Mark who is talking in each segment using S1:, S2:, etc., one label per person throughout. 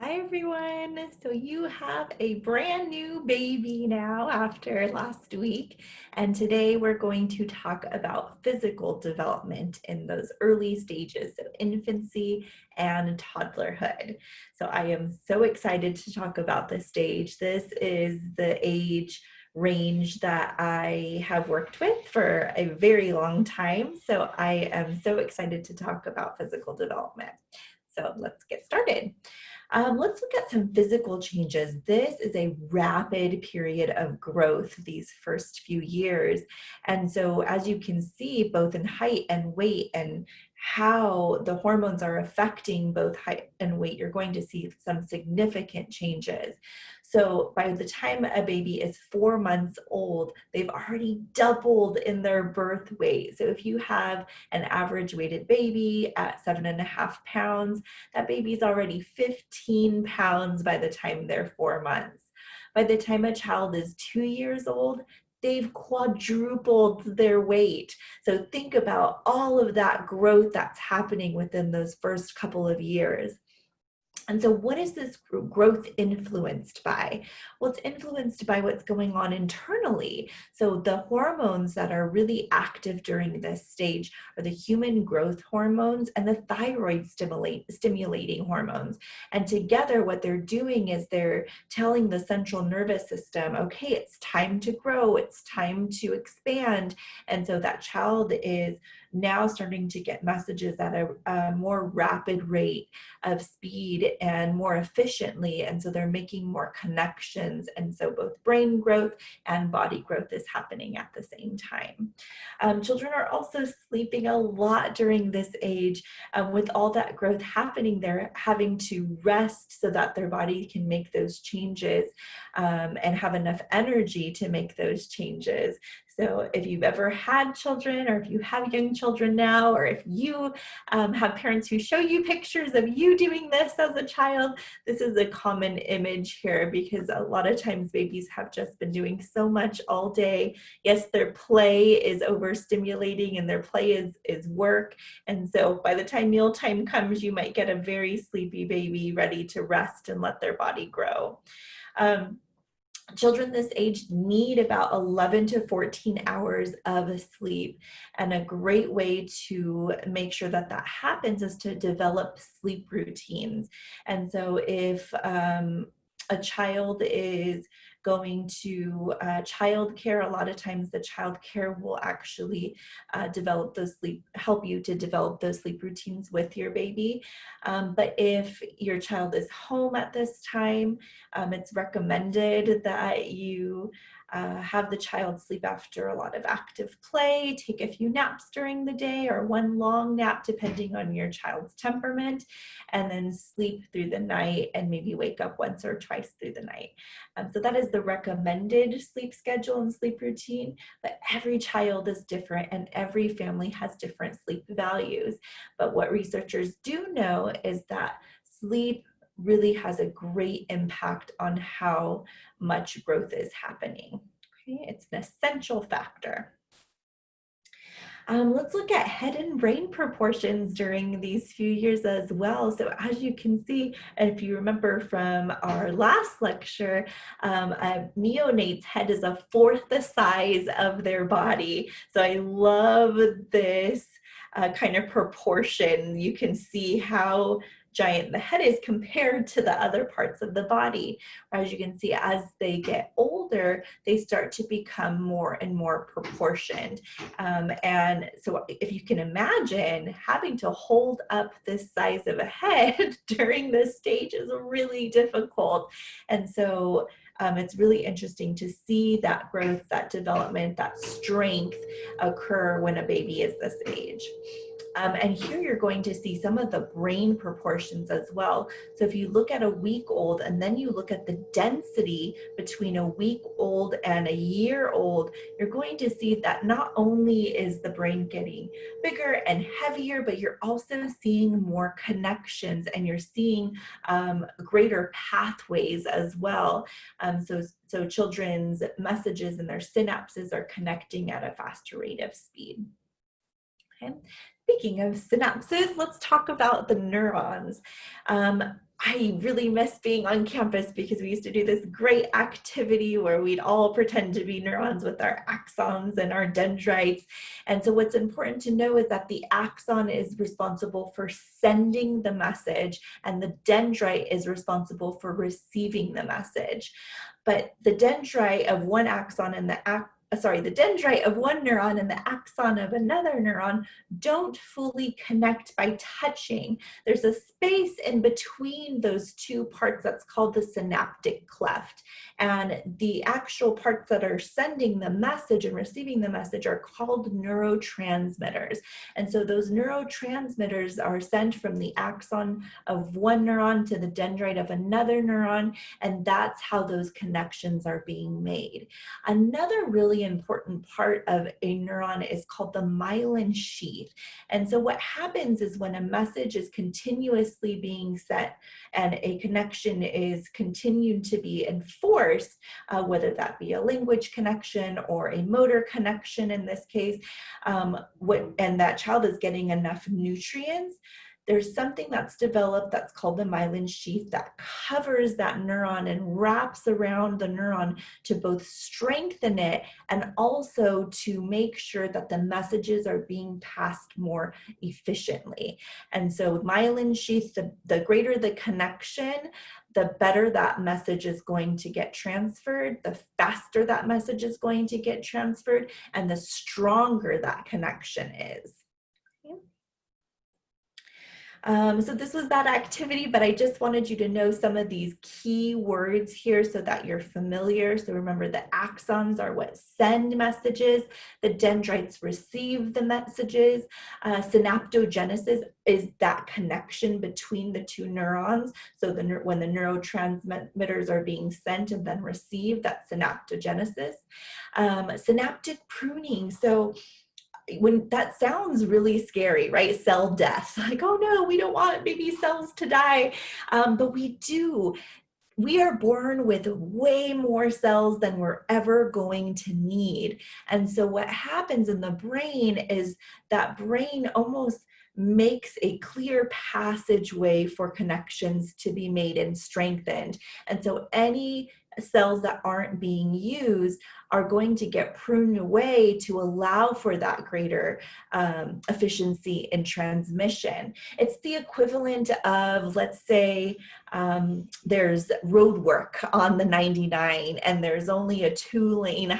S1: Hi everyone. So you have a brand new baby now after last week, and today we're going to talk about physical development in those early stages of infancy and toddlerhood. So I am so excited to talk about this stage. This is the age range that I have worked with for a very long time. So I am so excited to talk about physical development. So let's get started. Let's look at some physical changes. This is a rapid period of growth these first few years. And so as you can see, both in height and weight and how the hormones are affecting both height and weight, you're going to see some significant changes. So by the time a baby is 4 months old, they've already doubled in their birth weight. So if you have an average weighted baby at 7.5 pounds, that baby's already 15 pounds by the time they're 4 months. By the time a child is 2 years old, they've quadrupled their weight. So think about all of that growth that's happening within those first couple of years. And so what is this growth influenced by? Well, it's influenced by what's going on internally. So the hormones that are really active during this stage are the human growth hormones and the thyroid stimulating hormones. And together what they're doing is they're telling the central nervous system, okay, it's time to grow, it's time to expand. And so that child is now starting to get messages at a more rapid rate of speed and more efficiently. And so they're making more connections. And so both brain growth and body growth is happening at the same time. Children are also sleeping a lot during this age. With all that growth happening, they're having to rest so that their body can make those changes and have enough energy to make those changes. So if you've ever had children, or if you have young children now, or if you have parents who show you pictures of you doing this as a child, this is a common image here because a lot of times babies have just been doing so much all day. Yes, their play is overstimulating and their play is work. And so by the time mealtime comes, you might get a very sleepy baby ready to rest and let their body grow. Children this age need about 11 to 14 hours of sleep. And a great way to make sure that that happens is to develop sleep routines. And so if a child is going to childcare, a lot of times the childcare will actually help you to develop those sleep routines with your baby. But if your child is home at this time, it's recommended that you have the child sleep after a lot of active play, take a few naps during the day or one long nap depending on your child's temperament, and then sleep through the night and maybe wake up once or twice through the night. So that is the recommended sleep schedule and sleep routine, but every child is different and every family has different sleep values. But what researchers do know is that sleep really has a great impact on how much growth is happening. Okay, it's an essential factor. Let's look at head and brain proportions during these few years as well. So as you can see, and if you remember from our last lecture, a neonate's head is a fourth the size of their body. So I love this kind of proportion. You can see how giant the head is compared to the other parts of the body. As you can see, as they get older, they start to become more and more proportioned. And so if you can imagine having to hold up this size of a head during this stage is really difficult. And so it's really interesting to see that growth, that development, that strength occur when a baby is this age. And here you're going to see some of the brain proportions as well. So if you look at a week old and then you look at the density between a week old and a year old, you're going to see that not only is the brain getting bigger and heavier, but you're also seeing more connections and you're seeing greater pathways as well. So children's messages and their synapses are connecting at a faster rate of speed. Okay. Speaking of synapses, let's talk about the neurons. I really miss being on campus because we used to do this great activity where we'd all pretend to be neurons with our axons and our dendrites. And so what's important to know is that the axon is responsible for sending the message and the dendrite is responsible for receiving the message. But the dendrite of one axon and the dendrite of one neuron and the axon of another neuron don't fully connect by touching. There's a space in between those two parts that's called the synaptic cleft. And the actual parts that are sending the message and receiving the message are called neurotransmitters. And so those neurotransmitters are sent from the axon of one neuron to the dendrite of another neuron, and that's how those connections are being made. Another really important part of a neuron is called the myelin sheath. And so what happens is when a message is continuously being sent and a connection is continued to be enforced, whether that be a language connection or a motor connection in this case, and that child is getting enough nutrients, there's something that's developed that's called the myelin sheath that covers that neuron and wraps around the neuron to both strengthen it and also to make sure that the messages are being passed more efficiently. And so myelin sheath, the greater the connection, the better that message is going to get transferred, the faster that message is going to get transferred, and the stronger that connection is. So this was that activity, but I just wanted you to know some of these key words here so that you're familiar. So remember, the axons are what send messages, the dendrites receive the messages, synaptogenesis is that connection between the two neurons. So when the neurotransmitters are being sent and then received, that's synaptogenesis. Synaptic pruning, so when that sounds really scary, right? Cell death, like, oh no, we don't want baby cells to die, but we do. We are born with way more cells than we're ever going to need. And so what happens in the brain is that brain almost makes a clear passageway for connections to be made and strengthened. And so any cells that aren't being used are going to get pruned away to allow for that greater efficiency in transmission. It's the equivalent of, let's say, there's road work on the 99 and there's only a 2-lane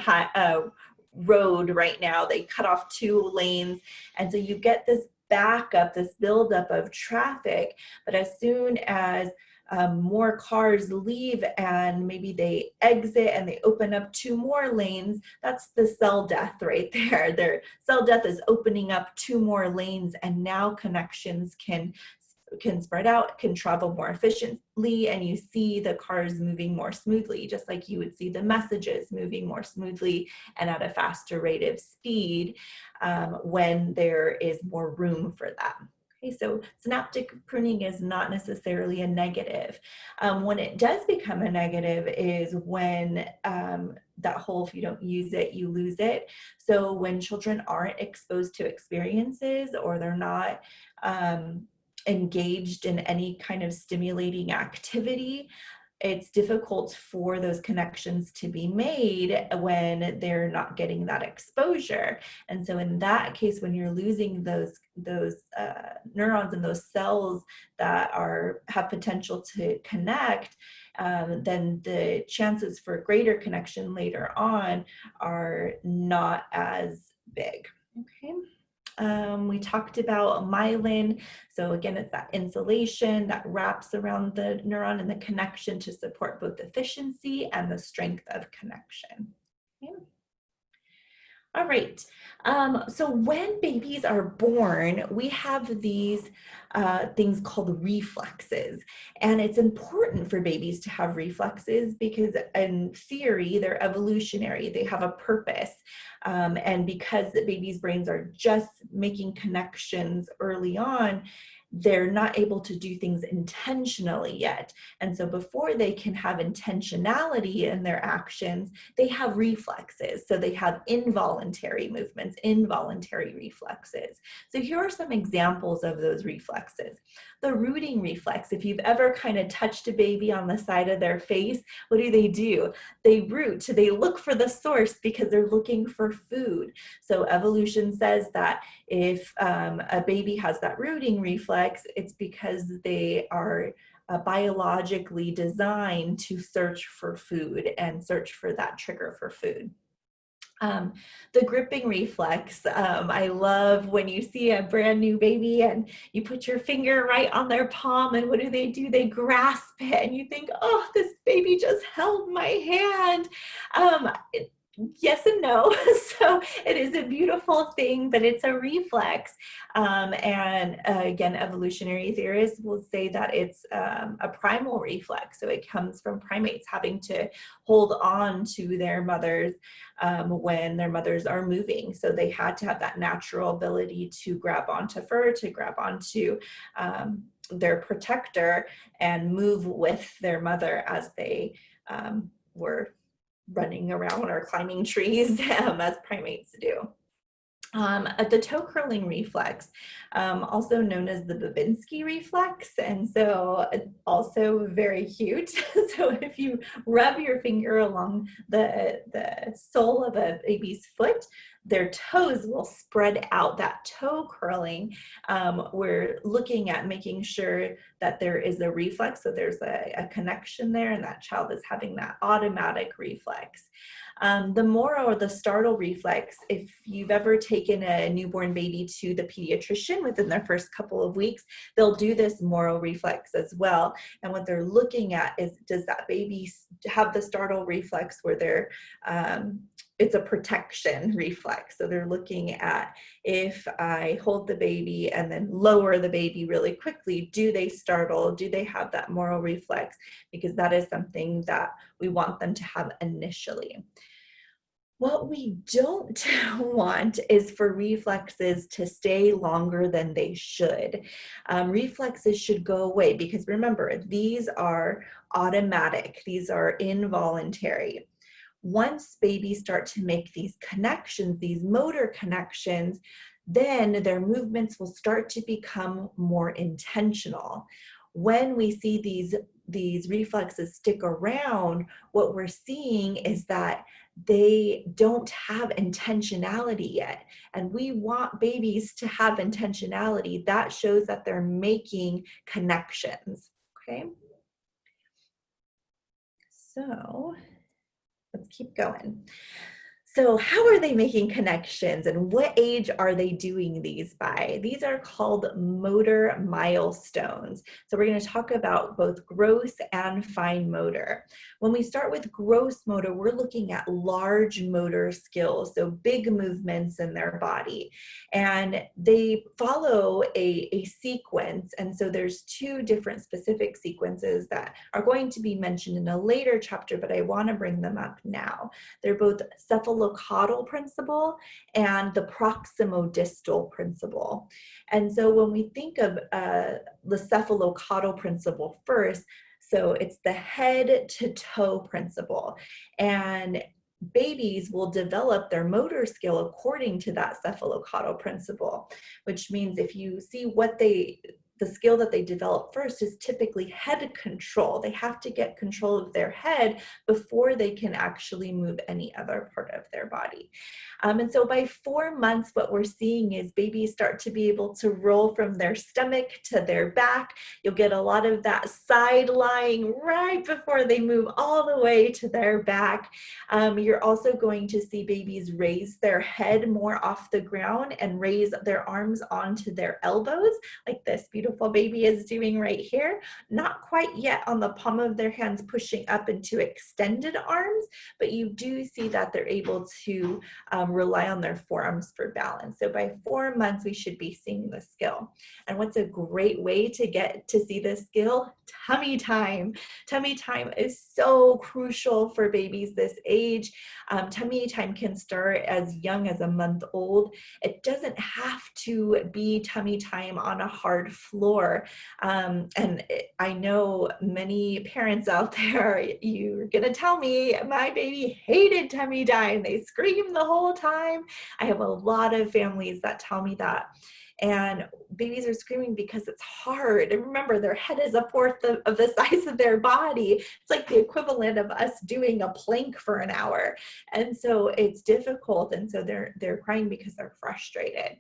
S1: road right now. They cut off 2 lanes. And so you get this backup, this buildup of traffic, but as soon as more cars leave and maybe they exit and they open up 2 more lanes, that's the cell death right there. Their cell death is opening up 2 more lanes, and now connections can spread out, can travel more efficiently, and you see the cars moving more smoothly, just like you would see the messages moving more smoothly and at a faster rate of speed when there is more room for them. Okay, so synaptic pruning is not necessarily a negative. When it does become a negative is when that whole, if you don't use it, you lose it. So when children aren't exposed to experiences or they're not engaged in any kind of stimulating activity, it's difficult for those connections to be made when they're not getting that exposure. And so in that case, when you're losing those neurons and those cells that have potential to connect, then the chances for greater connection later on are not as big. Okay. We talked about myelin. So again, it's that insulation that wraps around the neuron and the connection to support both efficiency and the strength of connection. Okay. All right, so when babies are born, we have these things called reflexes. And it's important for babies to have reflexes because in theory, they're evolutionary, they have a purpose. And because the babies' brains are just making connections early on, they're not able to do things intentionally yet. And so before they can have intentionality in their actions, they have reflexes. So they have involuntary movements, involuntary reflexes. So here are some examples of those reflexes. The rooting reflex, if you've ever kind of touched a baby on the side of their face, what do? They root, they look for the source because they're looking for food. So evolution says that if a baby has that rooting reflex, it's because they are biologically designed to search for food and search for that trigger for food. The gripping reflex, I love when you see a brand new baby and you put your finger right on their palm, and what do? They grasp it, and you think, oh, this baby just held my hand. Yes and no. So it is a beautiful thing, but it's a reflex. Again, evolutionary theorists will say that it's a primal reflex. So it comes from primates having to hold on to their mothers when their mothers are moving. So they had to have that natural ability to grab onto fur, to grab onto their protector and move with their mother as they were running around or climbing trees as primates do. The toe curling reflex, also known as the Babinski reflex, and so also very cute. So if you rub your finger along the sole of a baby's foot, their toes will spread out. That toe curling, we're looking at making sure that there is a reflex, so there's a connection there, and that child is having that automatic reflex. The Moro or the startle reflex, if you've ever taken a newborn baby to the pediatrician within their first couple of weeks, they'll do this Moro reflex as well. And what they're looking at is, does that baby have the startle reflex where they're it's a protection reflex. So they're looking at, if I hold the baby and then lower the baby really quickly, do they startle? Do they have that Moro reflex? Because that is something that we want them to have initially. What we don't want is for reflexes to stay longer than they should. Reflexes should go away because remember, these are automatic, these are involuntary. Once babies start to make these connections, these motor connections, then their movements will start to become more intentional. When we see these reflexes stick around, what we're seeing is that they don't have intentionality yet. And we want babies to have intentionality. That shows that they're making connections, okay? So let's keep going. So how are they making connections and what age are they doing these by? These are called motor milestones. So we're going to talk about both gross and fine motor. When we start with gross motor, we're looking at large motor skills, so big movements in their body. And they follow a sequence. And so there's two different specific sequences that are going to be mentioned in a later chapter, but I want to bring them up now. They're both cephalocaudal principle and the proximodistal principle. And so when we think of the cephalocaudal principle first, so it's the head to toe principle. And babies will develop their motor skill according to that cephalocaudal principle, which means if you see what the skill that they develop first is typically head control. They have to get control of their head before they can actually move any other part of their body. And so by 4 months, what we're seeing is babies start to be able to roll from their stomach to their back. You'll get a lot of that side lying right before they move all the way to their back. You're also going to see babies raise their head more off the ground and raise their arms onto their elbows, like this beautiful baby is doing right here. Not quite yet on the palm of their hands pushing up into extended arms, but you do see that they're able to rely on their forearms for balance. So by 4 months, we should be seeing the skill. And what's a great way to get to see this skill? Tummy time. Tummy time is so crucial for babies this age. Tummy time can start as young as a month old. It doesn't have to be tummy time on a hard floor. floor. I know many parents out there, you're gonna tell me my baby hated tummy time. They screamed the whole time. I have a lot of families that tell me that. And babies are screaming because it's hard. And remember, their head is a fourth of the size of their body. It's like the equivalent of us doing a plank for an hour. And so it's difficult. And so they're crying because they're frustrated.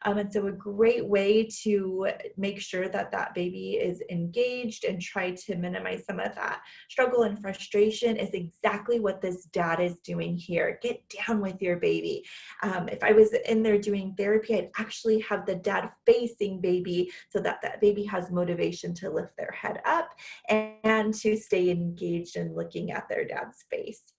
S1: And so a great way to make sure that that baby is engaged and try to minimize some of that struggle and frustration is exactly what this dad is doing here. Get down with your baby. If I was in there doing therapy, I'd actually have the dad facing baby so that that baby has motivation to lift their head up and to stay engaged in looking at their dad's face.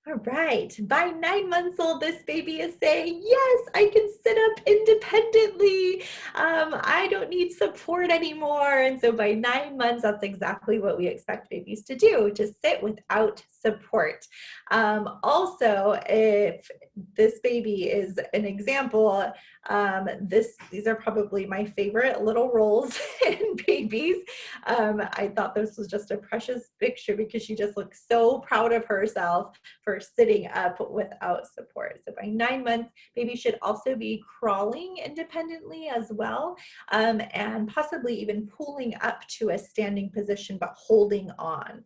S1: All right, by 9 months old, this baby is saying, yes, I can sit up independently. I don't need support anymore. And so by 9 months, that's exactly what we expect babies to do, to sit without support. Also, if this baby is an example, these are probably my favorite little rolls in babies. I thought this was just a precious picture because she just looks so proud of herself for sitting up without support. So by 9 months, baby should also be crawling independently as well, and possibly even pulling up to a standing position, but holding on.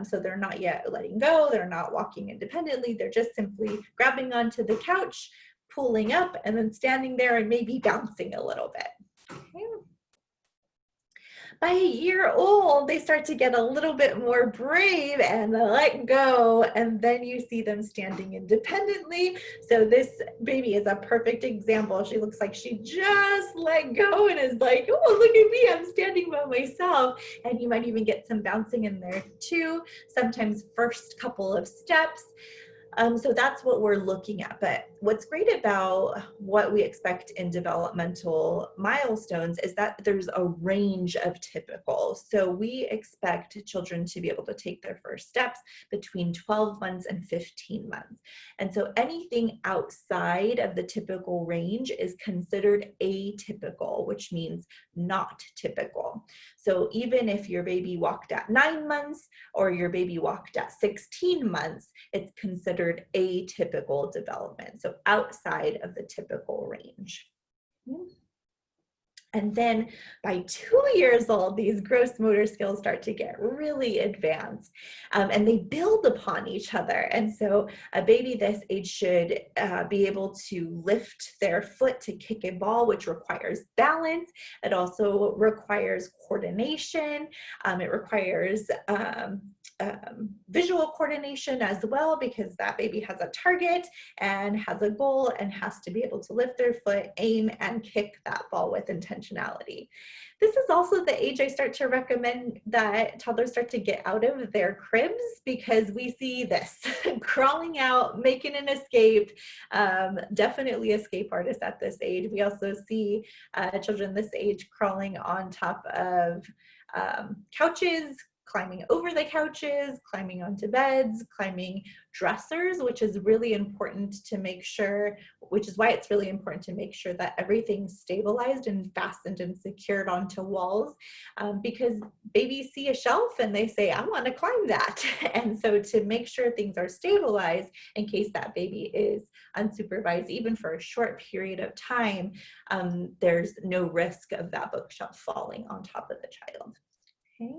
S1: So they're not yet letting go, they're not walking independently, they're just simply grabbing onto the couch, pulling up, and then standing there and maybe bouncing a little bit. Okay. By a year old, they start to get a little bit more brave and let go, and then you see them standing independently. So this baby is a perfect example. She looks like she just let go and is like, oh, look at me, I'm standing by myself. And you might even get some bouncing in there too, sometimes first couple of steps. So that's what we're looking at. But what's great about what we expect in developmental milestones is that there's a range of typical. So we expect children to be able to take their first steps between 12 months and 15 months. And so anything outside of the typical range is considered atypical, which means not typical. So even if your baby walked at 9 months or your baby walked at 16 months, it's considered atypical development, so outside of the typical range. And then by 2 years old, these gross motor skills start to get really advanced, and they build upon each other. And so a baby this age should be able to lift their foot to kick a ball, which requires balance. It also requires coordination. It requires visual coordination as well, because that baby has a target and has a goal and has to be able to lift their foot, aim, and kick that ball with intentionality. This is also the age I start to recommend that toddlers start to get out of their cribs, because we see this crawling out, making an escape, definitely escape artists at this age. We also see children this age crawling on top of couches, climbing over the couches, climbing onto beds, climbing dressers, which is really important to make sure, which is why it's really important to make sure that everything's stabilized and fastened and secured onto walls, because babies see a shelf and they say, I want to climb that. And so to make sure things are stabilized in case that baby is unsupervised, even for a short period of time, there's no risk of that bookshelf falling on top of the child. Okay.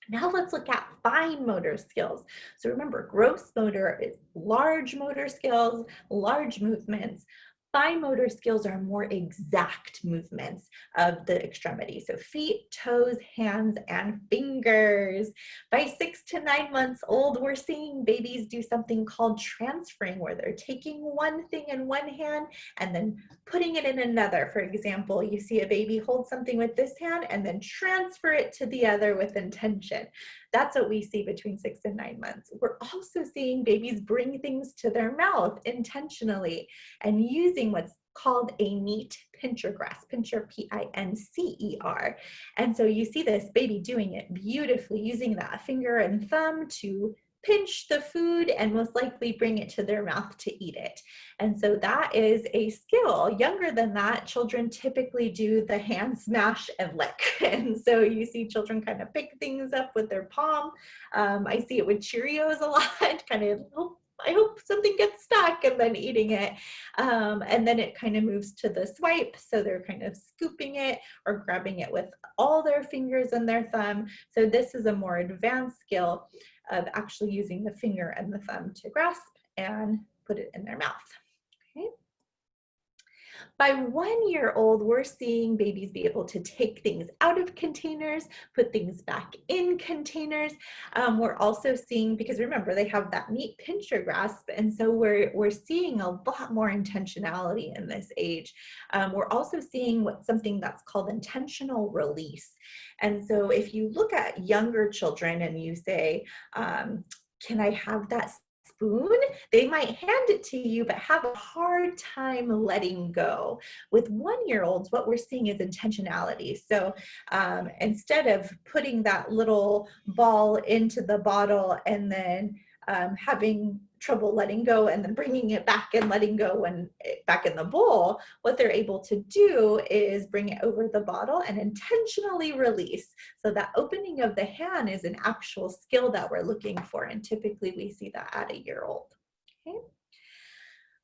S1: Now let's look at fine motor skills. So remember, gross motor is large motor skills, large movements. Fine motor skills are more exact movements of the extremity. So feet, toes, hands, and fingers. By 6 to 9 months old, we're seeing babies do something called transferring, where they're taking one thing in one hand and then putting it in another. For example, you see a baby hold something with this hand and then transfer it to the other with intention. That's what we see between 6 and 9 months. We're also seeing babies bring things to their mouth intentionally and using what's called a neat pincher grasp, pincher, P-I-N-C-E-R. And so you see this baby doing it beautifully, using that finger and thumb to pinch the food and most likely bring it to their mouth to eat it. And so that is a skill. Younger than that, children typically do the hand smash and lick. And so you see children kind of pick things up with their palm. I see it with Cheerios a lot, kind of, oh, I hope something gets stuck, and then eating it. And then it kind of moves to the swipe. So they're kind of scooping it or grabbing it with all their fingers and their thumb. So this is a more advanced skill of actually using the finger and the thumb to grasp and put it in their mouth. Okay. By 1 year old, we're seeing babies be able to take things out of containers, put things back in containers. We're also seeing, because remember, they have that neat pincher grasp, and so we're seeing a lot more intentionality in this age. We're also seeing something that's called intentional release. And so if you look at younger children and you say, can I have that spoon? They might hand it to you, but have a hard time letting go. With 1 year olds, what we're seeing is intentionality. So instead of putting that little ball into the bottle and then having trouble letting go and then bringing it back and letting go when back in the bowl, what they're able to do is bring it over the bottle and intentionally release. So that opening of the hand is an actual skill that we're looking for, and typically we see that at a year old. Okay.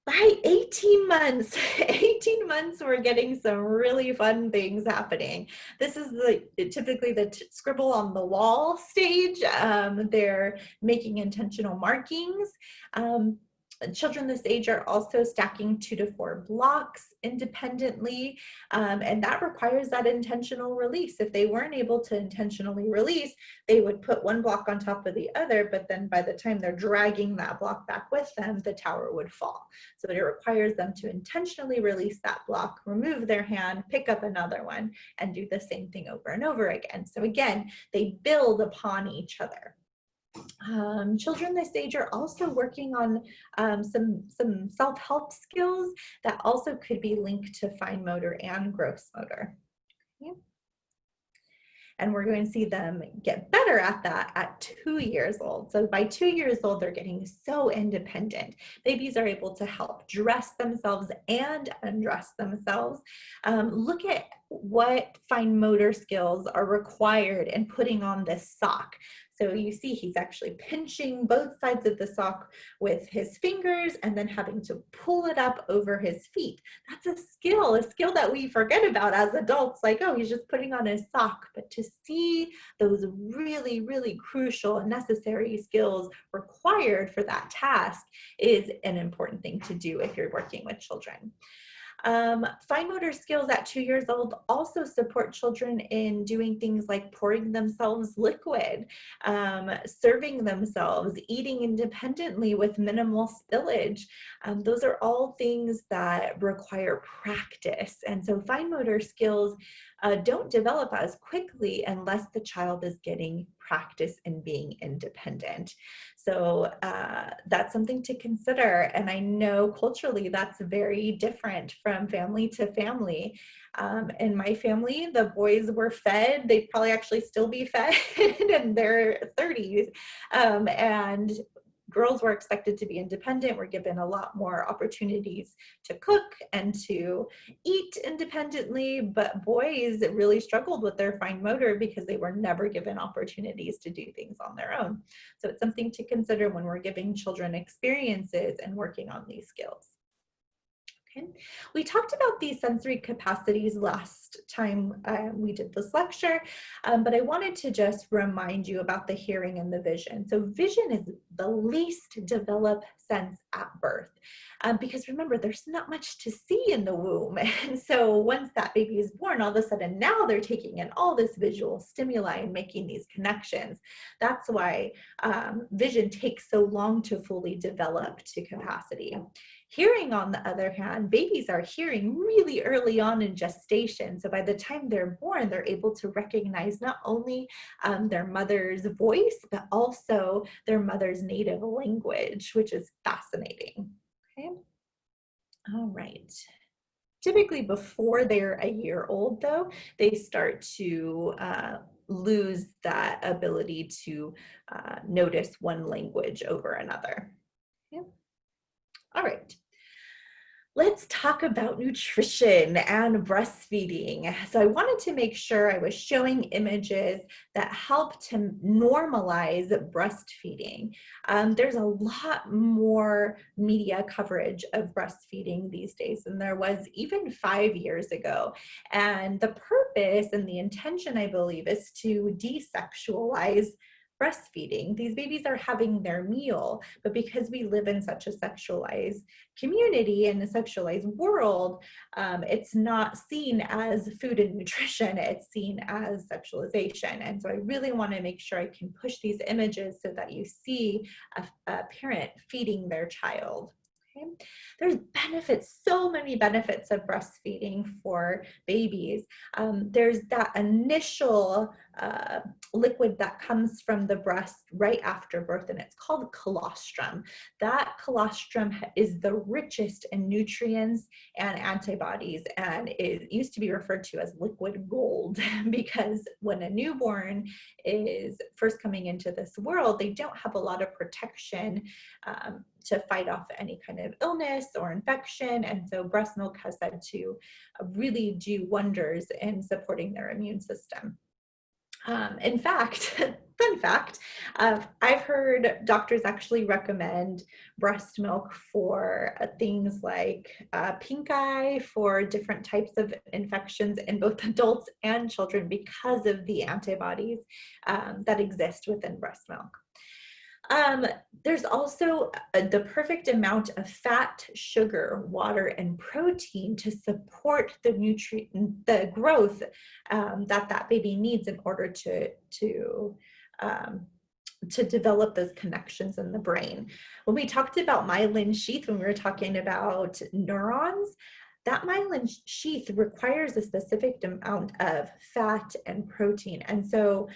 S1: By 18 months, 18 months, we're getting some really fun things happening. This is typically the scribble on the wall stage. They're making intentional markings. Children this age are also stacking 2 to 4 blocks independently, and that requires that intentional release. If they weren't able to intentionally release, they would put one block on top of the other, but then by the time they're dragging that block back with them, the tower would fall. So it requires them to intentionally release that block, remove their hand, pick up another one, and do the same thing over and over again. So again, they build upon each other. Children this age are also working on some self-help skills that also could be linked to fine motor and gross motor. Okay. And we're going to see them get better at that at 2 years old. So by 2 years old, they're getting so independent. Babies are able to help dress themselves and undress themselves. Look at what fine motor skills are required in putting on this sock. So you see he's actually pinching both sides of the sock with his fingers and then having to pull it up over his feet. That's a skill that we forget about as adults, like, oh, he's just putting on his sock. But to see those really, really crucial and necessary skills required for that task is an important thing to do if you're working with children. Fine motor skills at 2 years old also support children in doing things like pouring themselves liquid, serving themselves, eating independently with minimal spillage. Those are all things that require practice. And so fine motor skills don't develop as quickly unless the child is getting practice in being independent. So that's something to consider. And I know culturally that's very different from family to family. In my family, the boys were fed. They'd probably actually still be fed in their 30s. And girls were expected to be independent. Were given a lot more opportunities to cook and to eat independently, but boys really struggled with their fine motor because they were never given opportunities to do things on their own. So it's something to consider when we're giving children experiences and working on these skills. Okay. We talked about these sensory capacities last time we did this lecture, but I wanted to just remind you about the hearing and the vision. So vision is the least developed sense at birth, because remember, there's not much to see in the womb. And so once that baby is born, all of a sudden now they're taking in all this visual stimuli and making these connections. That's why vision takes so long to fully develop to capacity. Hearing, on the other hand, babies are hearing really early on in gestation. So by the time they're born, they're able to recognize not only their mother's voice, but also their mother's native language, which is fascinating. Okay. All right. Typically before they're a year old, though, they start to lose that ability to notice one language over another. Okay. All right. Let's talk about nutrition and breastfeeding. So I wanted to make sure I was showing images that help to normalize breastfeeding. There's a lot more media coverage of breastfeeding these days than there was even 5 years ago. And the purpose and the intention, I believe, is to desexualize breastfeeding. These babies are having their meal, but because we live in such a sexualized community and a sexualized world, it's not seen as food and nutrition, it's seen as sexualization. And so I really want to make sure I can push these images so that you see a parent feeding their child. Okay. There's benefits, so many benefits of breastfeeding for babies. There's that initial liquid that comes from the breast right after birth, and it's called colostrum. That colostrum is the richest in nutrients and antibodies, and it used to be referred to as liquid gold because when a newborn is first coming into this world, they don't have a lot of protection to fight off any kind of illness or infection. And so breast milk has said to really do wonders in supporting their immune system. In fact, fun fact, I've heard doctors actually recommend breast milk for things like pink eye, for different types of infections in both adults and children because of the antibodies that exist within breast milk. There's also the perfect amount of fat, sugar, water, and protein to support the growth that baby needs in order to develop those connections in the brain. When we talked about myelin sheath, when we were talking about neurons, that myelin sheath requires a specific amount of fat and protein. And so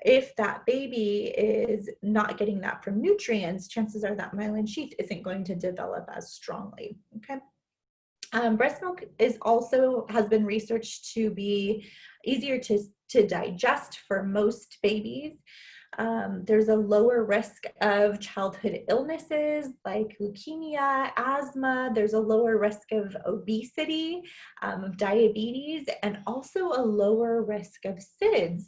S1: if that baby is not getting that from nutrients, chances are that myelin sheath isn't going to develop as strongly, okay? Breast milk has been researched to be easier to digest for most babies. There's a lower risk of childhood illnesses like leukemia, asthma. There's a lower risk of obesity, diabetes, and also a lower risk of SIDS,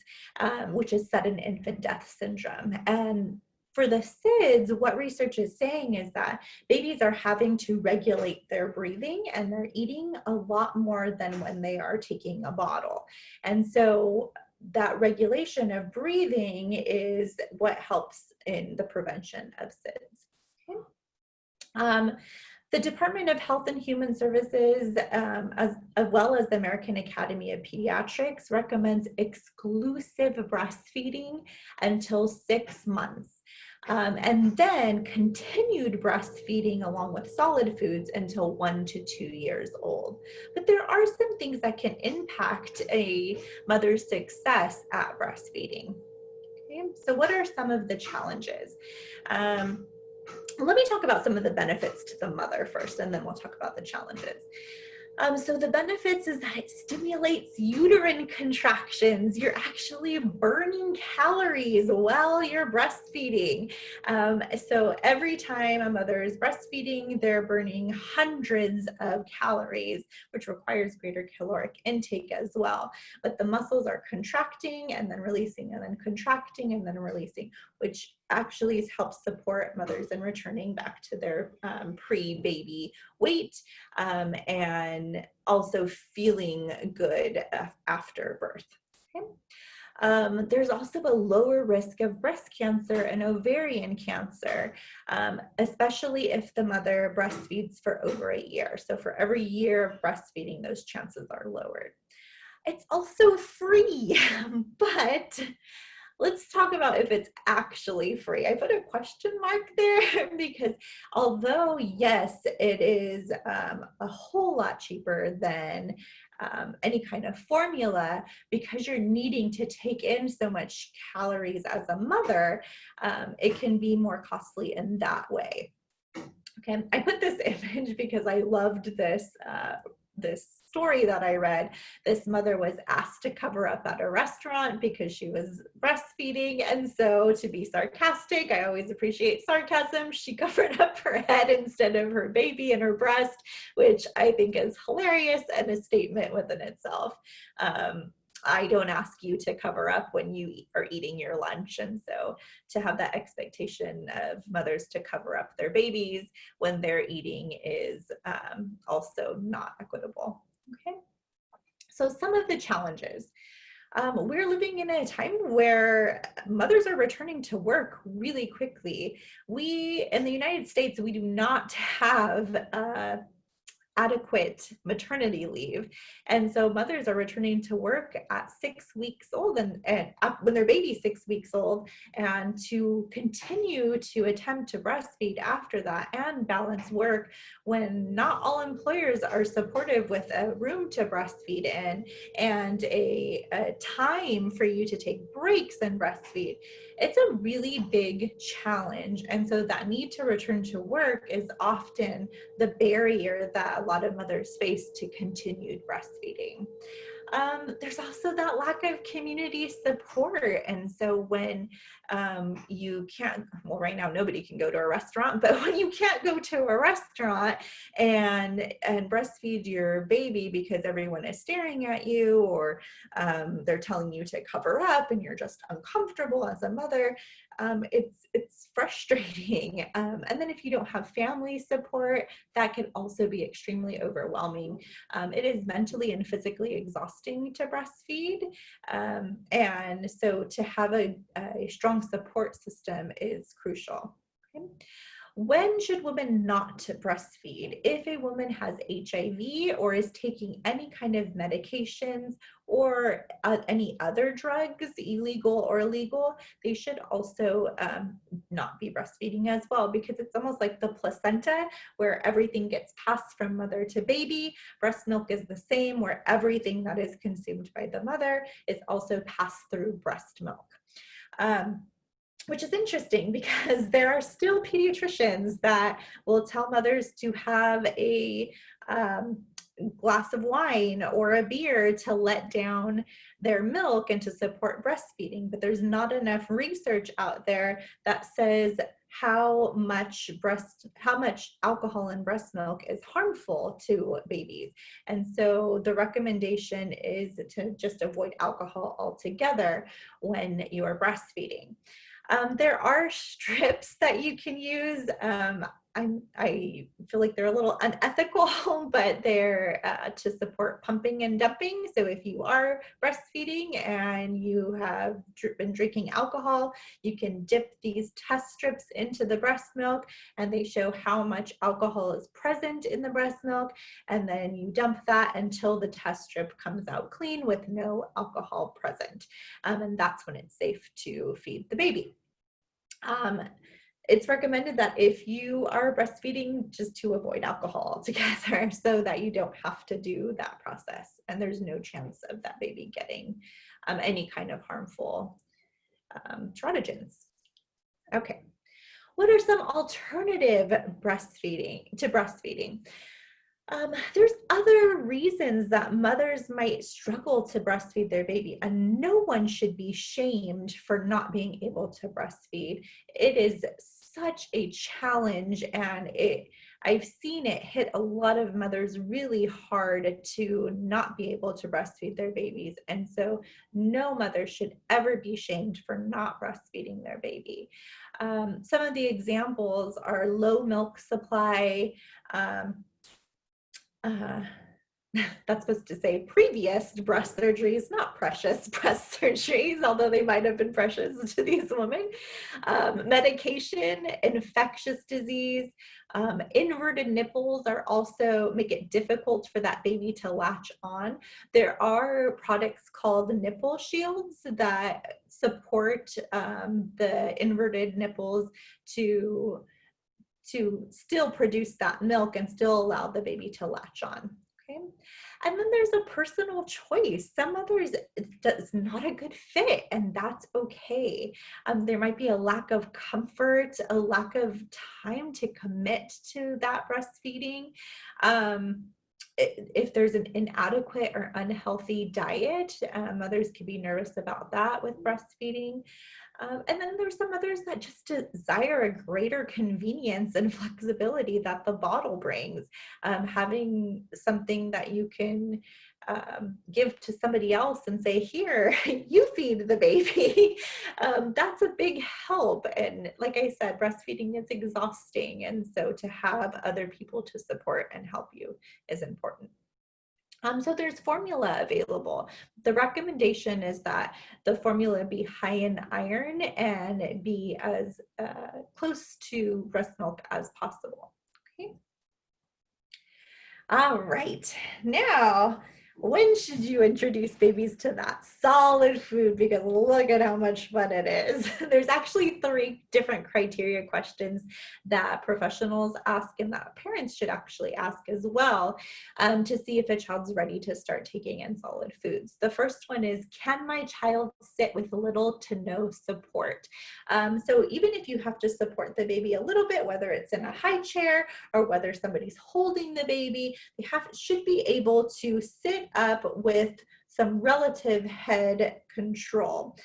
S1: which is sudden infant death syndrome. And for the SIDS, what research is saying is that babies are having to regulate their breathing and they're eating a lot more than when they are taking a bottle. And so that regulation of breathing is what helps in the prevention of SIDS. Okay. The Department of Health and Human Services, as well as the American Academy of Pediatrics, recommends exclusive breastfeeding until 6 months. And then continued breastfeeding along with solid foods until 1 to 2 years old. But there are some things that can impact a mother's success at breastfeeding. Okay, so what are some of the challenges? Let me talk about some of the benefits to the mother first, and then we'll talk about the challenges. So the benefits is that it stimulates uterine contractions. You're actually burning calories while you're breastfeeding. So every time a mother is breastfeeding, they're burning hundreds of calories, which requires greater caloric intake as well. But the muscles are contracting and then releasing and then contracting and then releasing, which actually helps support mothers in returning back to their pre-baby weight and also feeling good after birth. Okay. There's also a lower risk of breast cancer and ovarian cancer, especially if the mother breastfeeds for over a year. So for every year of breastfeeding, those chances are lowered. It's also free, but let's talk about if it's actually free. I put a question mark there because although, yes, it is a whole lot cheaper than any kind of formula, because you're needing to take in so much calories as a mother, it can be more costly in that way. Okay, I put this image because I loved this story that I read. This mother was asked to cover up at a restaurant because she was breastfeeding. And so, to be sarcastic, I always appreciate sarcasm, she covered up her head instead of her baby and her breast, which I think is hilarious and a statement within itself. I don't ask you to cover up when you are eating your lunch. And so to have that expectation of mothers to cover up their babies when they're eating is also not equitable. Okay. So some of the challenges. We're living in a time where mothers are returning to work really quickly. We, in the United States, we do not have adequate maternity leave. And so mothers are returning to work at 6 weeks old and when their baby's 6 weeks old, and to continue to attempt to breastfeed after that and balance work when not all employers are supportive with a room to breastfeed in and a time for you to take breaks and breastfeed. It's a really big challenge. And so that need to return to work is often the barrier that a lot of mothers face to continued breastfeeding. There's also that lack of community support. And so when you can't, well, right now nobody can go to a restaurant, but when you can't go to a restaurant and breastfeed your baby because everyone is staring at you, or they're telling you to cover up and you're just uncomfortable as a mother, it's frustrating. And then if you don't have family support, that can also be extremely overwhelming. It is mentally and physically exhausting to breastfeed. And so to have a strong support system is crucial. Okay. When should women not breastfeed? If a woman has HIV or is taking any kind of medications or any other drugs, illegal or legal, they should also not be breastfeeding as well, because it's almost like the placenta where everything gets passed from mother to baby. Breast milk is the same, where everything that is consumed by the mother is also passed through breast milk. Which is interesting because there are still pediatricians that will tell mothers to have a glass of wine or a beer to let down their milk and to support breastfeeding, but there's not enough research out there that says how much alcohol in breast milk is harmful to babies. And so the recommendation is to just avoid alcohol altogether when you are breastfeeding. There are strips that you can use. I feel like they're a little unethical, but they're to support pumping and dumping. So if you are breastfeeding and you have been drinking alcohol, you can dip these test strips into the breast milk, and they show how much alcohol is present in the breast milk. And then you dump that until the test strip comes out clean with no alcohol present. And that's when it's safe to feed the baby. It's recommended that if you are breastfeeding, just to avoid alcohol altogether so that you don't have to do that process and there's no chance of that baby getting any kind of harmful teratogens. Okay, what are some alternative breastfeeding? There's other reasons that mothers might struggle to breastfeed their baby, and no one should be shamed for not being able to breastfeed. It is such a challenge, and I've seen it hit a lot of mothers really hard to not be able to breastfeed their babies. And so no mother should ever be shamed for not breastfeeding their baby. Some of the examples are low milk supply, that's supposed to say previous breast surgeries, not precious breast surgeries, although they might have been precious to these women. Medication, infectious disease, inverted nipples are also make it difficult for that baby to latch on. There are products called nipple shields that support the inverted nipples to still produce that milk and still allow the baby to latch on. Okay. And then there's a personal choice. Some mothers, it's not a good fit, and that's okay. There might be a lack of comfort, a lack of time to commit to that breastfeeding. if there's an inadequate or unhealthy diet, mothers can be nervous about that with breastfeeding. And then there's some others that just desire a greater convenience and flexibility that the bottle brings. Having something that you can give to somebody else and say, here, you feed the baby. That's a big help. And like I said, breastfeeding is exhausting. And so to have other people to support and help you is important. So there's formula available. The recommendation is that the formula be high in iron and be as close to breast milk as possible. Okay. All right. Now, when should you introduce babies to that solid food? Because look at how much fun it is. There's actually 3 different criteria questions that professionals ask and that parents should actually ask as well to see if a child's ready to start taking in solid foods. The first one is, can my child sit with little to no support? So even if you have to support the baby a little bit, whether it's in a high chair or whether somebody's holding the baby, they should be able to sit up with some relative head control,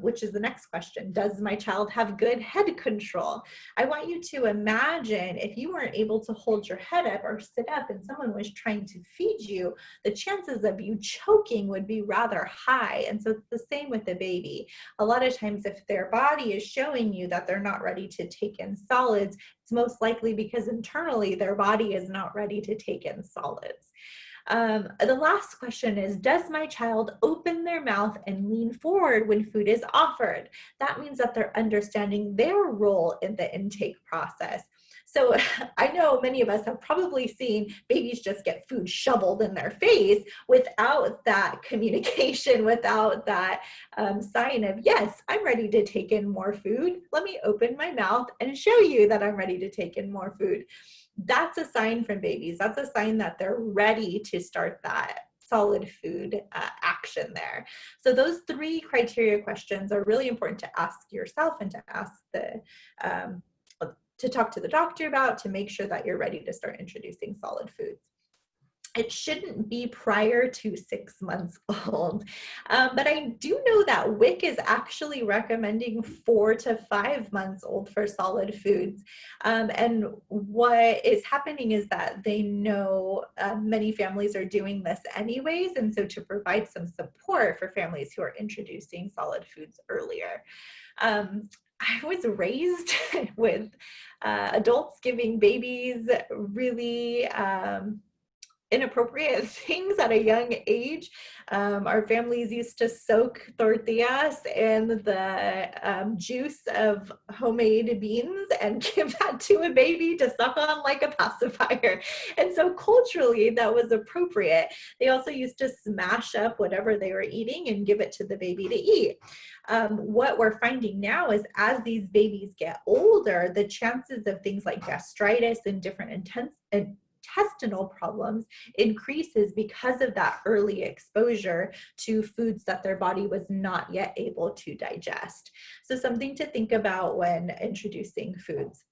S1: which is the next question. Does my child have good head control? I want you to imagine if you weren't able to hold your head up or sit up and someone was trying to feed you, the chances of you choking would be rather high. And so it's the same with the baby. A lot of times if their body is showing you that they're not ready to take in solids, it's most likely because internally their body is not ready to take in solids. The last question is, does my child open their mouth and lean forward when food is offered? That means that they're understanding their role in the intake process. So I know many of us have probably seen babies just get food shoveled in their face without that communication, without that sign of, yes, I'm ready to take in more food. Let me open my mouth and show you that I'm ready to take in more food. That's a sign from babies. That's a sign that they're ready to start that solid food action there. So those 3 criteria questions are really important to ask yourself and to ask to talk to the doctor about, to make sure that you're ready to start introducing solid foods. It shouldn't be prior to 6 months old. But I do know that WIC is actually recommending 4 to 5 months old for solid foods. And what is happening is that they know many families are doing this anyways. And so to provide some support for families who are introducing solid foods earlier. I was raised with adults giving babies really inappropriate things at a young age. Our families used to soak tortillas in the juice of homemade beans and give that to a baby to suck on like a pacifier. And so culturally, that was appropriate. They also used to smash up whatever they were eating and give it to the baby to eat. What we're finding now is as these babies get older, the chances of things like gastritis and different intestinal problems increases because of that early exposure to foods that their body was not yet able to digest. So something to think about when introducing foods.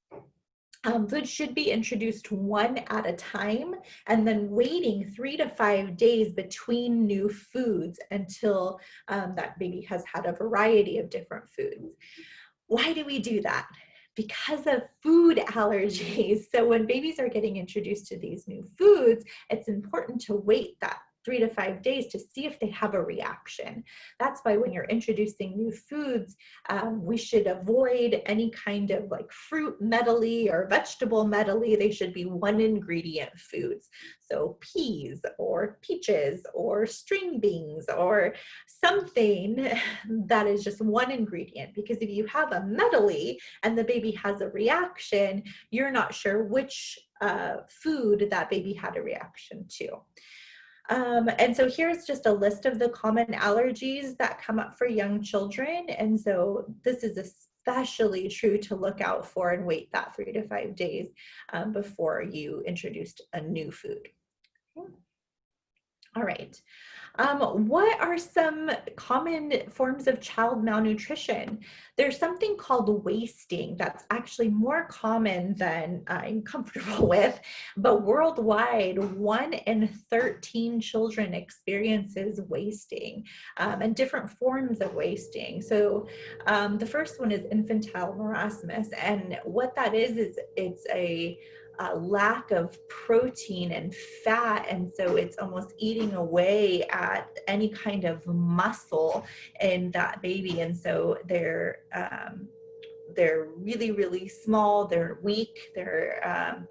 S1: Foods should be introduced 1 at a time and then waiting 3 to 5 days between new foods until that baby has had a variety of different foods. Why do we do that? Because of food allergies. So when babies are getting introduced to these new foods, it's important to wait that 3 to 5 days to see if they have a reaction. That's why when you're introducing new foods, we should avoid any kind of like fruit medley or vegetable medley. They should be 1 ingredient foods. So peas or peaches or string beans or something that is just 1 ingredient. Because if you have a medley and the baby has a reaction, you're not sure which food that baby had a reaction to. And so here's just a list of the common allergies that come up for young children. And so this is especially true to look out for and wait that 3 to 5 days before you introduced a new food. Okay. All right. What are some common forms of child malnutrition? There's something called wasting that's actually more common than I'm comfortable with, but worldwide, 1 in 13 children experiences wasting, and different forms of wasting. So the first one is infantile marasmus, and what that is it's a lack of protein and fat, and so it's almost eating away at any kind of muscle in that baby, and so they're really small, they're weak, they're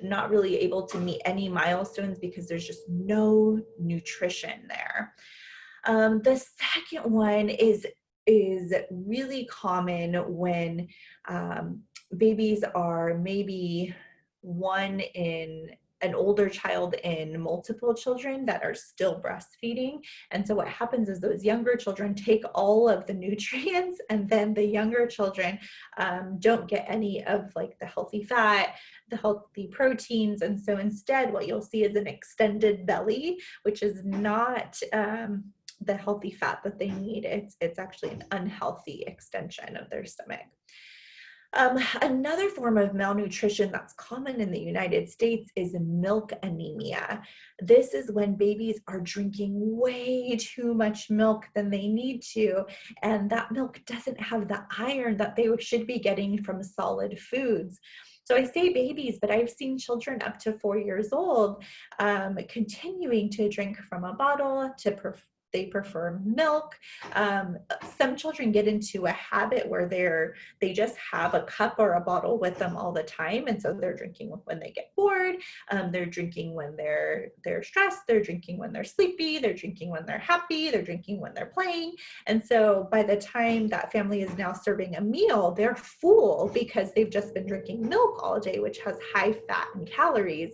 S1: not really able to meet any milestones because there's just no nutrition there. The second one is really common when babies are maybe one in an older child in multiple children that are still breastfeeding. And so what happens is those younger children take all of the nutrients, and then the younger children don't get any of like the healthy fat, the healthy proteins. And so instead what you'll see is an extended belly, which is not the healthy fat that they need. It's actually an unhealthy extension of their stomach. Another form of malnutrition that's common in the United States is milk anemia. This is when babies are drinking way too much milk than they need to, and that milk doesn't have the iron that they should be getting from solid foods. So I say babies, but I've seen children up to 4 years old continuing to drink from a bottle, they prefer milk. Some children get into a habit where they just have a cup or a bottle with them all the time, and so they're drinking when they get bored. They're drinking when they're stressed. They're drinking when they're sleepy. They're drinking when they're happy. They're drinking when they're playing. And so by the time that family is now serving a meal, they're full because they've just been drinking milk all day, which has high fat and calories,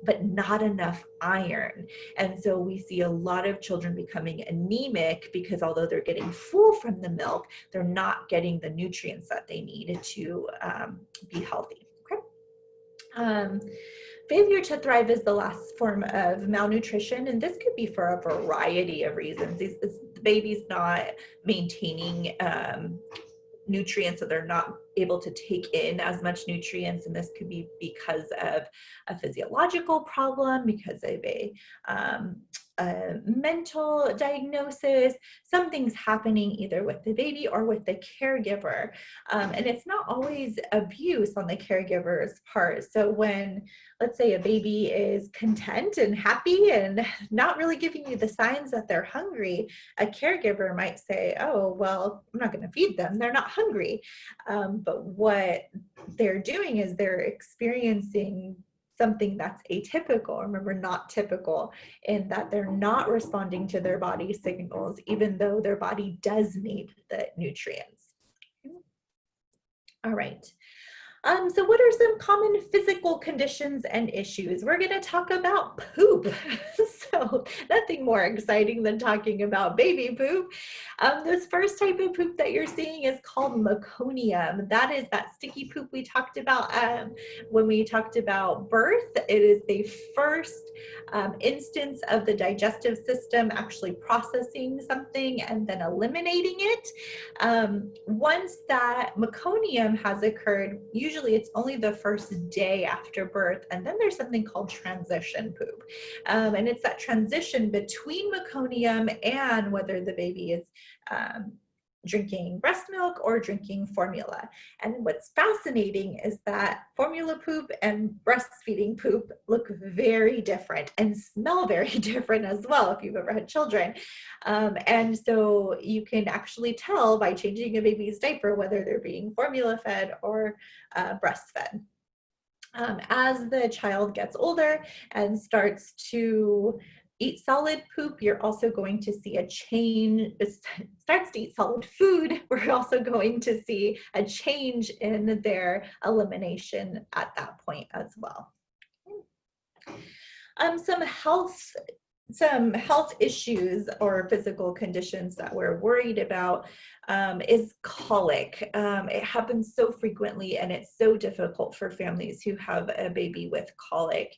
S1: but not enough iron. And so we see a lot of children becoming anemic because although they're getting full from the milk, they're not getting the nutrients that they need to be healthy. Okay. Failure to thrive is the last form of malnutrition, and this could be for a variety of reasons. The baby's not maintaining nutrients, so they're not able to take in as much nutrients, and this could be because of a physiological problem, because of a mental diagnosis. Something's happening either with the baby or with the caregiver, and it's not always abuse on the caregiver's part. So when, let's say, a baby is content and happy and not really giving you the signs that they're hungry, a caregiver might say, oh, well, I'm not going to feed them, they're not hungry. But what they're doing is they're experiencing something that's atypical, remember, not typical, in that they're not responding to their body signals, even though their body does need the nutrients. All right. So what are some common physical conditions and issues? We're going to talk about poop. So nothing more exciting than talking about baby poop. This first type of poop that you're seeing is called meconium. That is that sticky poop we talked about when we talked about birth. It is the first instance of the digestive system actually processing something and then eliminating it. Once that meconium has occurred, usually it's only the first day after birth, and then there's something called transition poop. And it's that transition between meconium and whether the baby is drinking breast milk or drinking formula. And what's fascinating is that formula poop and breastfeeding poop look very different and smell very different as well if you've ever had children. And so you can actually tell by changing a baby's diaper whether they're being formula fed or breastfed. As the child gets older and starts to eat solid poop, you're also going to see a change. Starts to eat solid food, we're also going to see a change in their elimination at that point as well. Some health some health issues or physical conditions that we're worried about is colic. It happens so frequently, and it's so difficult for families who have a baby with colic.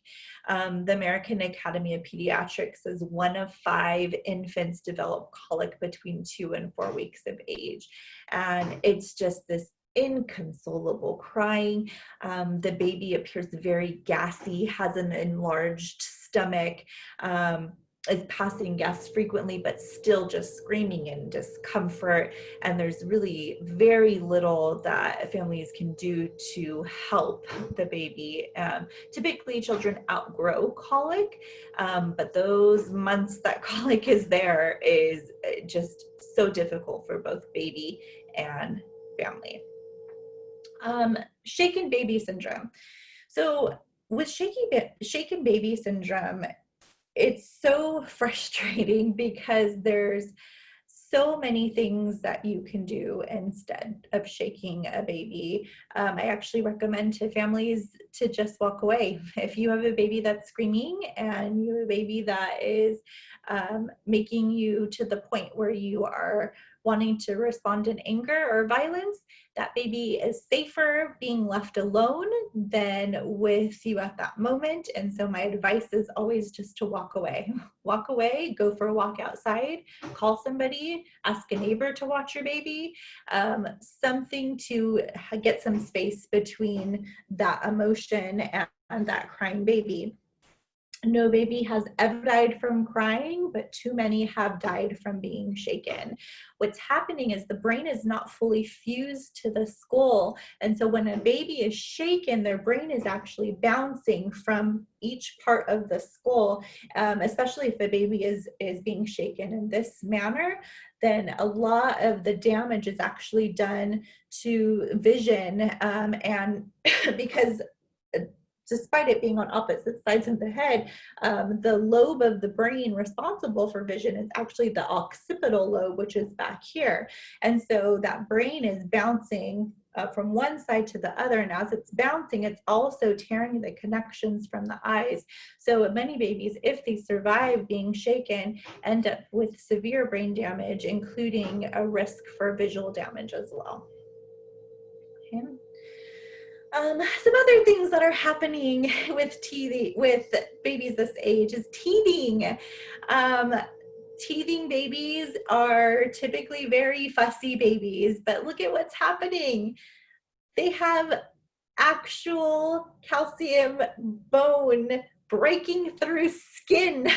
S1: The American Academy of Pediatrics says 1 of 5 infants develop colic between 2 and 4 weeks of age. And it's just this inconsolable crying. The baby appears very gassy, has an enlarged stomach, is passing gas frequently, but still just screaming in discomfort. And there's really very little that families can do to help the baby. Typically, children outgrow colic, but those months that colic is there is just so difficult for both baby and family. Shaken baby syndrome. So with shaken baby syndrome, it's so frustrating because there's so many things that you can do instead of shaking a baby. I actually recommend to families to just walk away. If you have a baby that's screaming and you have a baby that is making you to the point where you are wanting to respond in anger or violence, that baby is safer being left alone than with you at that moment. And so my advice is always just to walk away. Walk away, go for a walk outside, call somebody, ask a neighbor to watch your baby, something to get some space between that emotion and that crying baby. No baby has ever died from crying, but too many have died from being shaken. What's happening is the brain is not fully fused to the skull. And so when a baby is shaken, their brain is actually bouncing from each part of the skull, especially if the baby is being shaken in this manner. Then a lot of the damage is actually done to vision, and because despite it being on opposite sides of the head, the lobe of the brain responsible for vision is actually the occipital lobe, which is back here. And so that brain is bouncing from one side to the other, and as it's bouncing, it's also tearing the connections from the eyes. So many babies, if they survive being shaken, end up with severe brain damage, including a risk for visual damage as well. Okay. Some other things that are happening with teething, with babies this age, is teething. Teething babies are typically very fussy babies, but look at what's happening. They have actual calcium bone breaking through skin.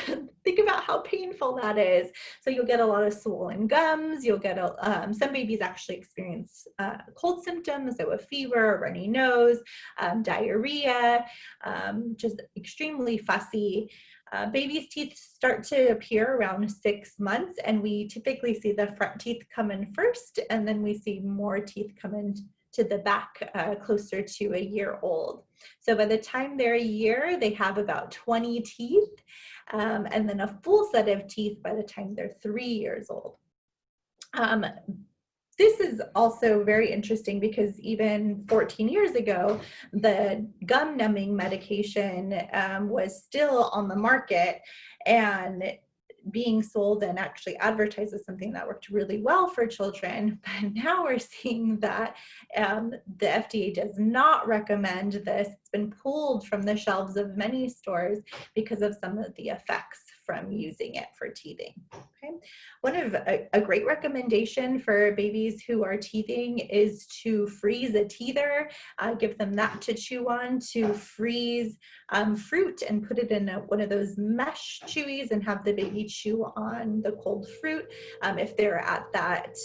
S1: Think about how painful that is. So you'll get a lot of swollen gums. You'll get some babies actually experience cold symptoms, so a fever, a runny nose, diarrhea, just extremely fussy. Babies' teeth start to appear around 6 months, and we typically see the front teeth come in first, and then we see more teeth come in to the back closer to a year old. So by the time they're a year, they have about 20 teeth, and then a full set of teeth by the time they're 3 years old. This is also very interesting because even 14 years ago, the gum numbing medication was still on the market and being sold and actually advertised as something that worked really well for children. But now we're seeing that the FDA does not recommend this. It's been pulled from the shelves of many stores because of some of the effects from using it for teething. Okay. One of a great recommendation for babies who are teething is to freeze a teether, give them that to chew on, to freeze fruit and put it in one of those mesh chewies and have the baby chew on the cold fruit if they're at that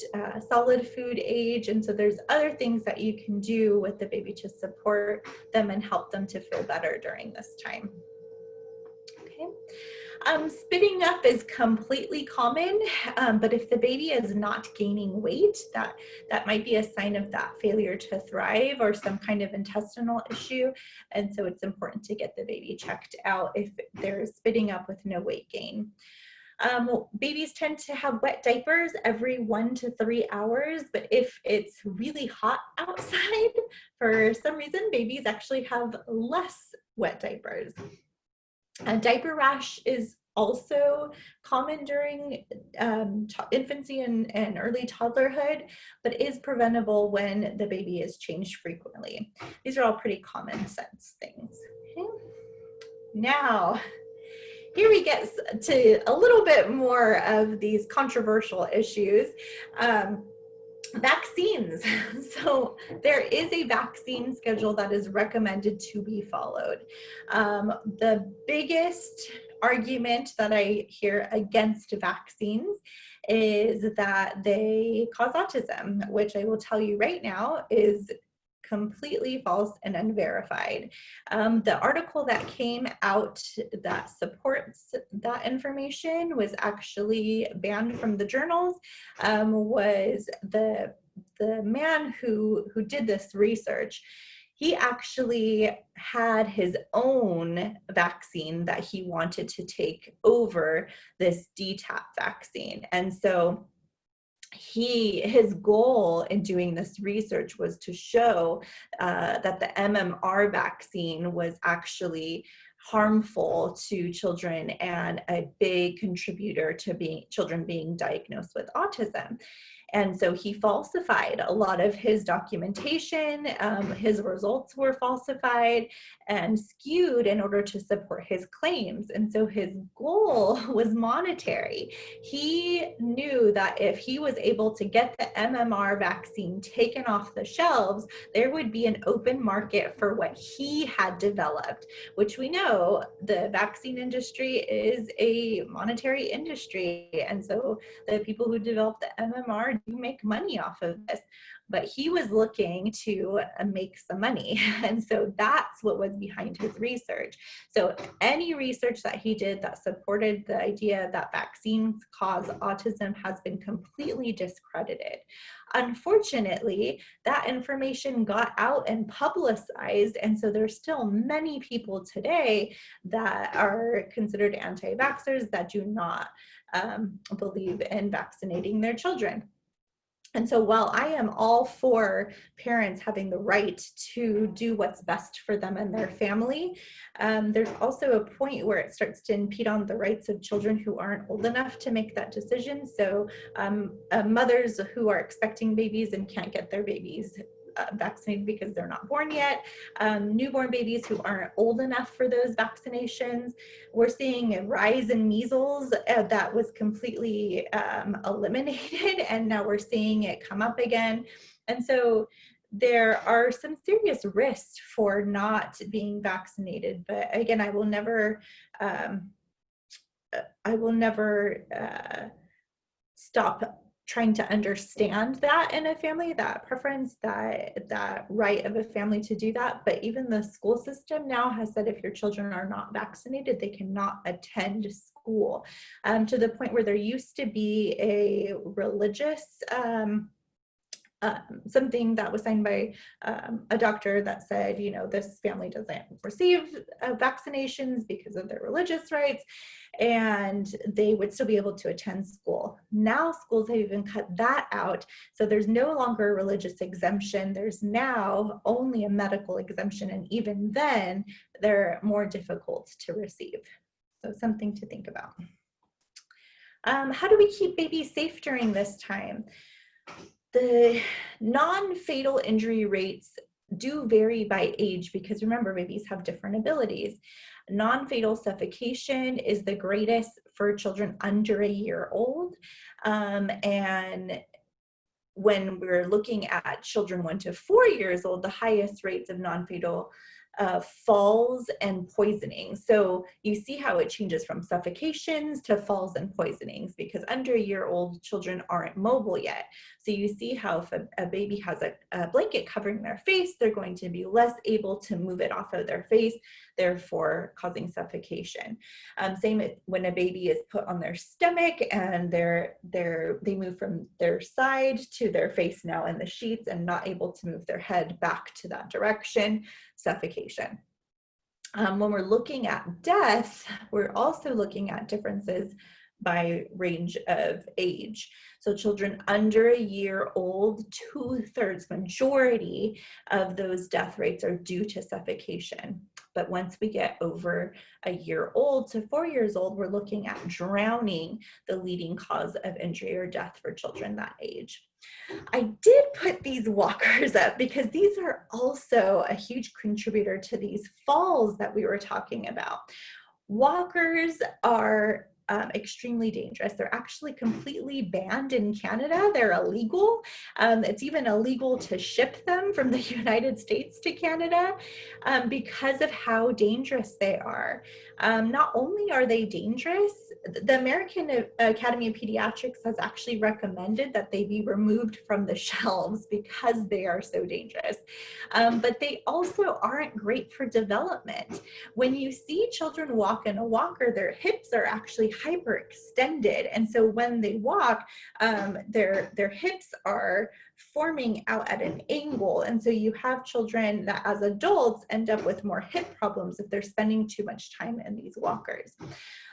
S1: solid food age. And so there's other things that you can do with the baby to support them and help them to feel better during this time. Okay. Spitting up is completely common, but if the baby is not gaining weight, that might be a sign of that failure to thrive or some kind of intestinal issue. And so it's important to get the baby checked out if they're spitting up with no weight gain. Babies tend to have wet diapers every 1 to 3 hours, but if it's really hot outside, for some reason, babies actually have less wet diapers. A diaper rash is also common during infancy and early toddlerhood, but is preventable when the baby is changed frequently. These are all pretty common sense things. Okay. Now, here we get to a little bit more of these controversial issues. Vaccines. So there is a vaccine schedule that is recommended to be followed. The biggest argument that I hear against vaccines is that they cause autism, which I will tell you right now is completely false and unverified. The article that came out that supports that information was actually banned from the journals, was the man who did this research. He actually had his own vaccine that he wanted to take over this DTaP vaccine. And so his goal in doing this research was to show that the MMR vaccine was actually harmful to children and a big contributor to children being diagnosed with autism. And so he falsified a lot of his documentation. His results were falsified and skewed in order to support his claims. And so his goal was monetary. He knew that if he was able to get the MMR vaccine taken off the shelves, there would be an open market for what he had developed, which we know the vaccine industry is a monetary industry. And so the people who developed the MMR do make money off of this, but he was looking to make some money. And so that's what was behind his research. So any research that he did that supported the idea that vaccines cause autism has been completely discredited. Unfortunately, that information got out and publicized, and so there's still many people today that are considered anti-vaxxers that do not believe in vaccinating their children. And so while I am all for parents having the right to do what's best for them and their family, there's also a point where it starts to impede on the rights of children who aren't old enough to make that decision. So mothers who are expecting babies and can't get their babies vaccinated because they're not born yet, newborn babies who aren't old enough for those vaccinations. We're seeing a rise in measles that was completely eliminated, and now we're seeing it come up again. And so there are some serious risks for not being vaccinated. But again, I will never stop trying to understand that in a family, that preference, that right of a family to do that. But even the school system now has said if your children are not vaccinated, they cannot attend school, to the point where there used to be a religious something that was signed by a doctor that said, you know, this family doesn't receive vaccinations because of their religious rights, and they would still be able to attend school. Now schools have even cut that out. So there's no longer a religious exemption. There's now only a medical exemption. And even then, they're more difficult to receive. So something to think about. How do we keep babies safe during this time? The non-fatal injury rates do vary by age because remember, babies have different abilities. Non-fatal suffocation is the greatest for children under a year old. And when we're looking at children 1 to 4 years old, the highest rates of non-fatal falls and poisoning. So you see how it changes from suffocations to falls and poisonings because under a year old children aren't mobile yet. So you see how if a baby has a blanket covering their face, they're going to be less able to move it off of their face, therefore causing suffocation. Same when a baby is put on their stomach and they move from their side to their face now in the sheets and not able to move their head back to that direction, suffocation. When we're looking at death, we're also looking at differences by range of age. So children under a year old, 2/3, majority of those death rates are due to suffocation. But once we get over a year old to 4 years old, we're looking at drowning, the leading cause of injury or death for children that age. I did put these walkers up because these are also a huge contributor to these falls that we were talking about. Walkers are extremely dangerous. They're actually completely banned in Canada. They're illegal. It's even illegal to ship them from the United States to Canada because of how dangerous they are. Not only are they dangerous, the American Academy of Pediatrics has actually recommended that they be removed from the shelves because they are so dangerous. But they also aren't great for development. When you see children walk in a walker, their hips are actually hyperextended. And so when they walk, their hips are forming out at an angle. And so you have children that as adults end up with more hip problems if they're spending too much time in these walkers.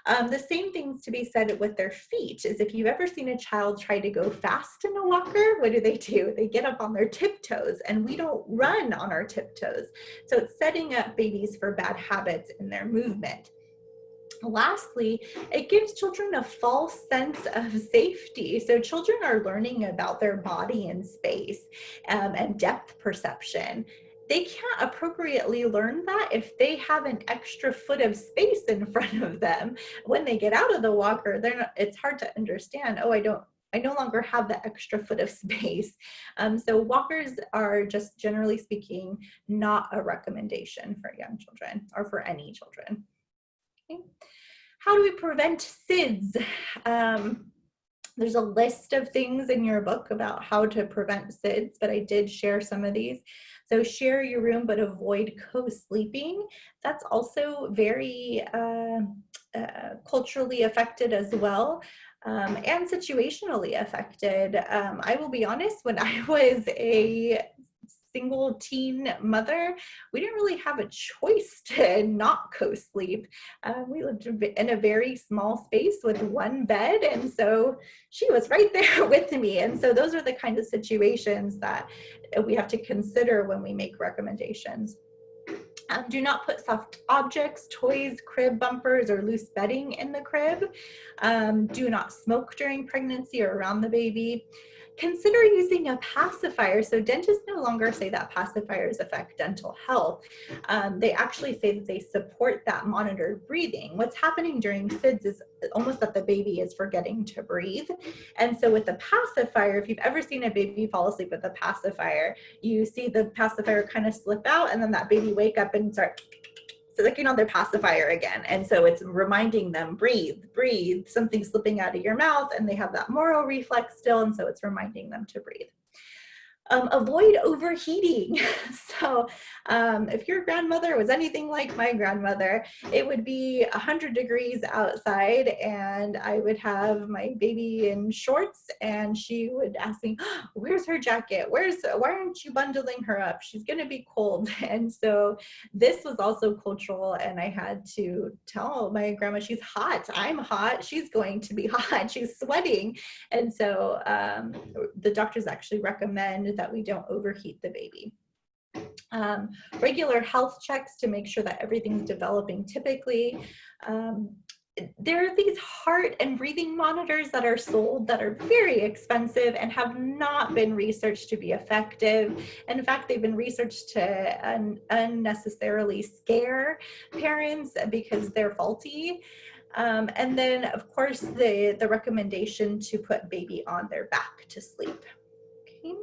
S1: The same things to be said with their feet is if you've ever seen a child try to go fast in a walker, what do? They get up on their tiptoes, and we don't run on our tiptoes. So it's setting up babies for bad habits in their movement. Lastly, it gives children a false sense of safety. So children are learning about their body in space and depth perception. They can't appropriately learn that if they have an extra foot of space in front of them. When they get out of the walker, it's hard to understand, oh, I no longer have the extra foot of space. So walkers are, just generally speaking, not a recommendation for young children or for any children. Okay. How do we prevent SIDS? There's a list of things in your book about how to prevent SIDS, but I did share some of these. So share your room, but avoid co-sleeping. That's also very culturally affected as well. And situationally affected. I will be honest, when I was a single teen mother, we didn't really have a choice to not co-sleep. We lived in a very small space with one bed, and so she was right there with me. And so those are the kind of situations that we have to consider when we make recommendations. Do not put soft objects, toys, crib bumpers, or loose bedding in the crib. Do not smoke during pregnancy or around the baby. Consider using a pacifier. So dentists no longer say that pacifiers affect dental health. They actually say that they support that monitored breathing. What's happening during SIDS is almost that the baby is forgetting to breathe. And so with the pacifier, if you've ever seen a baby fall asleep with a pacifier, you see the pacifier kind of slip out, and then that baby wake up and start clicking on their pacifier again. And so it's reminding them, breathe, breathe, something slipping out of your mouth, and they have that moral reflex still, and so it's reminding them to breathe. Avoid overheating. So if your grandmother was anything like my grandmother, it would be 100 degrees outside, and I would have my baby in shorts, and she would ask me, where's her jacket? Why aren't you bundling her up? She's gonna be cold. And so this was also cultural, and I had to tell my grandma, she's hot, I'm hot, she's going to be hot, she's sweating. And so the doctors actually recommend that we don't overheat the baby. Regular health checks to make sure that everything's developing typically. There are these heart and breathing monitors that are sold that are very expensive and have not been researched to be effective. In fact, they've been researched to unnecessarily scare parents because they're faulty. And then, of course, the recommendation to put baby on their back to sleep. Okay.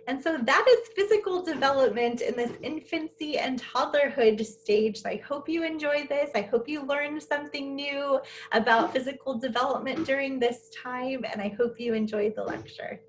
S1: And so that is physical development in this infancy and toddlerhood stage. So I hope you enjoyed this. I hope you learned something new about physical development during this time, and I hope you enjoyed the lecture.